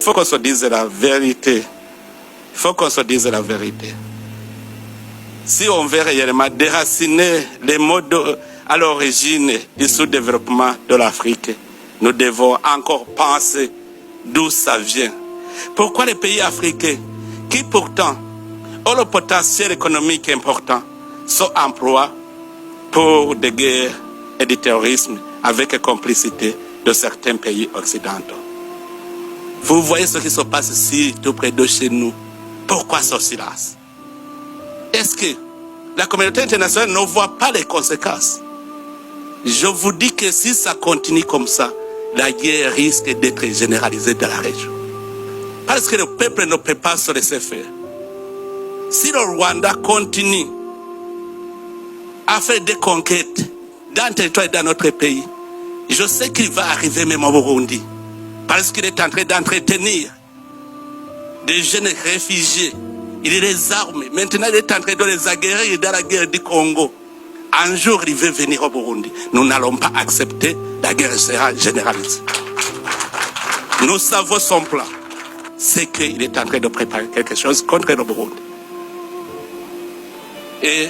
faut qu'on se dise la vérité. Il faut qu'on se dise la vérité. Si on veut réellement déraciner les modes à l'origine du sous-développement de l'Afrique, nous devons encore penser d'où ça vient. Pourquoi les pays africains, qui pourtant ont le potentiel économique important, sont emplois pour des guerres et du terrorisme avec complicité de certains pays occidentaux? Vous voyez ce qui se passe ici, tout près de chez nous. Pourquoi ce silence? Est-ce que la communauté internationale ne voit pas les conséquences? Je vous dis que si ça continue comme ça, la guerre risque d'être généralisée dans la région. Parce que le peuple ne peut pas se laisser faire. Si le Rwanda continue à faire des conquêtes dans le territoire et dans notre pays, je sais qu'il va arriver même au Burundi. Parce qu'il est en train d'entretenir des jeunes réfugiés. Il les arme. Maintenant, il est en train de les aguerrir dans la guerre du Congo. Un jour, il veut venir au Burundi. Nous n'allons pas accepter, la guerre sera généralisée. Nous savons son plan. C'est qu'il est en train de préparer quelque chose contre le Burundi. Et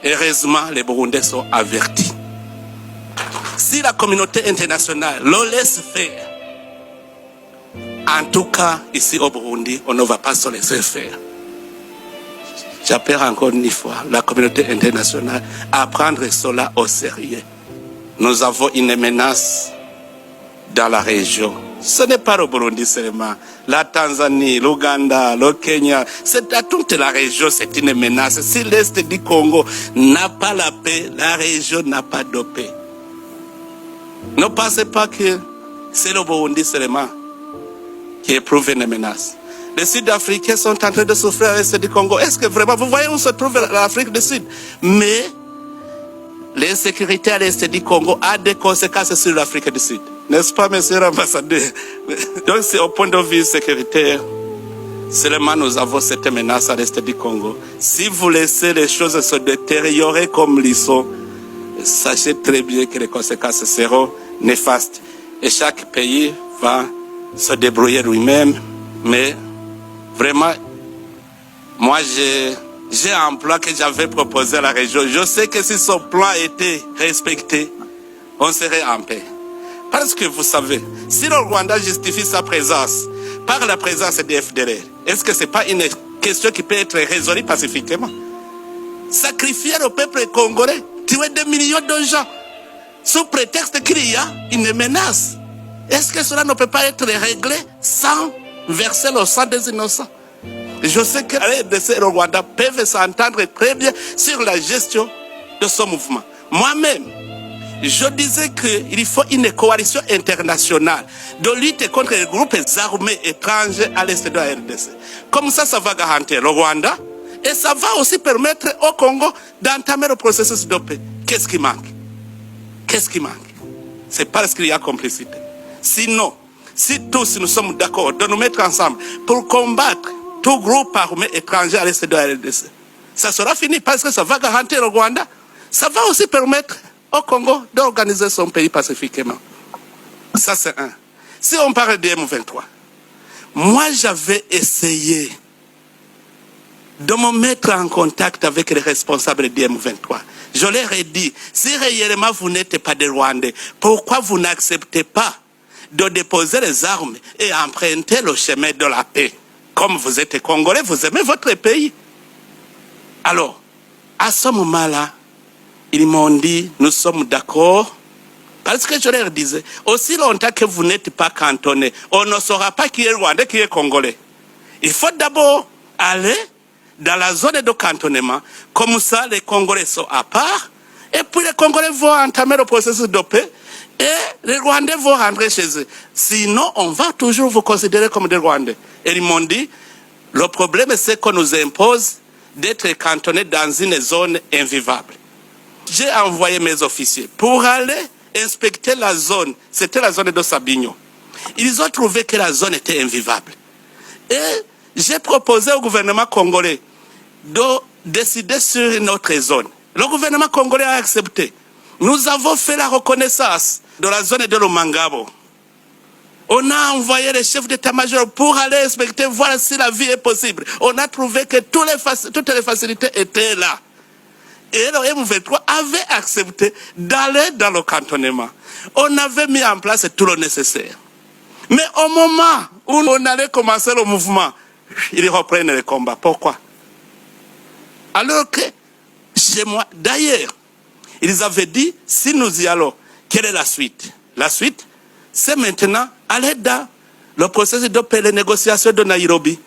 heureusement, les Burundais sont avertis. Si la communauté internationale le laisse faire, en tout cas, ici au Burundi, on ne va pas se laisser faire. J'appelle encore une fois la communauté internationale à prendre cela au sérieux. Nous avons une menace dans la région. Ce n'est pas le Burundi seulement. La Tanzanie, l'Ouganda, le Kenya, c'est à toute la région, c'est une menace. Si l'Est du Congo n'a pas la paix, la région n'a pas de paix. Ne pensez pas que c'est le Burundi seulement qui éprouve une menace. Les Sud-Africains sont en train de souffrir à l'Est du Congo. Est-ce que vraiment, vous voyez où se trouve l'Afrique du Sud? Mais l'insécurité à l'Est du Congo a des conséquences sur l'Afrique du Sud. N'est-ce pas, monsieur l'ambassadeur? Donc, c'est au point de vue sécuritaire. Seulement, nous avons cette menace à l'Est du Congo. Si vous laissez les choses se détériorer comme ils sont, sachez très bien que les conséquences seront néfastes. Et chaque pays va se débrouiller lui-même. Mais vraiment, moi, j'ai un plan que j'avais proposé à la région. Je sais que si ce plan était respecté, on serait en paix. Parce que vous savez, si le Rwanda justifie sa présence par la présence des FDLR, est-ce que ce n'est pas une question qui peut être résolue pacifiquement? Sacrifier le peuple congolais, tuer 2 millions de gens, sous prétexte qu'il y a une menace. Est-ce que cela ne peut pas être réglé sans verser le sang des innocents? Je sais que la RDC et le Rwanda peuvent s'entendre très bien sur la gestion de ce mouvement. Moi-même, je disais qu'il faut une coalition internationale de lutte contre les groupes armés étrangers à l'est de la RDC. Comme ça, ça va garantir le Rwanda et ça va aussi permettre au Congo d'entamer le processus de paix. Qu'est-ce qui manque? Qu'est-ce qui manque? C'est parce qu'il y a complicité. Sinon, si tous nous sommes d'accord de nous mettre ensemble pour combattre tout groupe armé étranger à l'est de la RDC, ça sera fini parce que ça va garantir le Rwanda. Ça va aussi permettre au Congo d'organiser son pays pacifiquement. Ça, c'est un. Si on parle de M23, moi, j'avais essayé de me mettre en contact avec les responsables du M23. Je leur ai dit, si réellement vous n'êtes pas des Rwandais, pourquoi vous n'acceptez pas de déposer les armes et emprunter le chemin de la paix? Comme vous êtes Congolais, vous aimez votre pays. Alors, à ce moment-là, ils m'ont dit, nous sommes d'accord, parce que je leur disais, aussi longtemps que vous n'êtes pas cantonné, on ne saura pas qui est Rwandais, qui est Congolais. Il faut d'abord aller dans la zone de cantonnement, comme ça les Congolais sont à part, et puis les Congolais vont entamer le processus de paix, et les Rwandais vont rentrer chez eux. Sinon, on va toujours vous considérer comme des Rwandais. Et ils m'ont dit, le problème c'est qu'on nous impose d'être cantonnés dans une zone invivable. J'ai envoyé mes officiers pour aller inspecter la zone. C'était la zone de Sabignon. Ils ont trouvé que la zone était invivable. Et j'ai proposé au gouvernement congolais de décider sur une autre zone. Le gouvernement congolais a accepté. Nous avons fait la reconnaissance de la zone de Lomangabo. On a envoyé les chefs d'état-major pour aller inspecter, voir si la vie est possible. On a trouvé que toutes les facilités étaient là. Et le M23 avait accepté d'aller dans le cantonnement. On avait mis en place tout le nécessaire. Mais au moment où on allait commencer le mouvement, ils reprennent le combat. Pourquoi? Alors que, chez moi, d'ailleurs, ils avaient dit, si nous y allons, quelle est la suite? La suite, c'est maintenant aller dans le processus de paix, les négociations de Nairobi.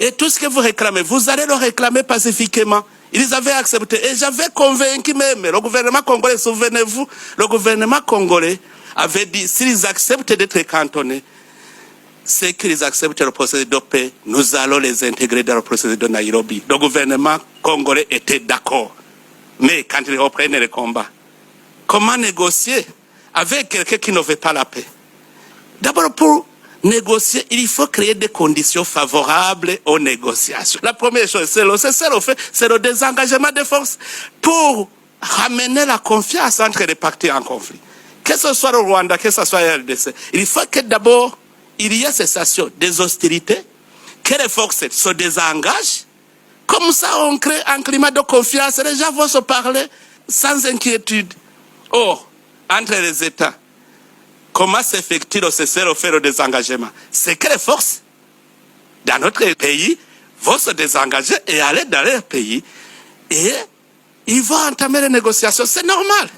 Et tout ce que vous réclamez, vous allez le réclamer pacifiquement. Ils avaient accepté. Et j'avais convaincu même le gouvernement congolais, souvenez-vous, le gouvernement congolais avait dit, s'ils acceptent d'être cantonnés, c'est qu'ils acceptent le processus de paix, nous allons les intégrer dans le processus de Nairobi. Le gouvernement congolais était d'accord. Mais quand ils reprennent le combat, comment négocier avec quelqu'un qui ne veut pas la paix? D'abord, pour négocier, il faut créer des conditions favorables aux négociations. La première chose, c'est le désengagement des forces pour ramener la confiance entre les partis en conflit. Que ce soit le Rwanda, que ce soit le RDC, il faut que d'abord, il y ait cessation des hostilités, que les forces se désengagent. Comme ça, on crée un climat de confiance. Les gens vont se parler sans inquiétude. Or, entre les États, comment s'effectue le cessez-le-feu, le désengagement? C'est que les forces dans notre pays vont se désengager et aller dans leur pays et ils vont entamer les négociations. C'est normal.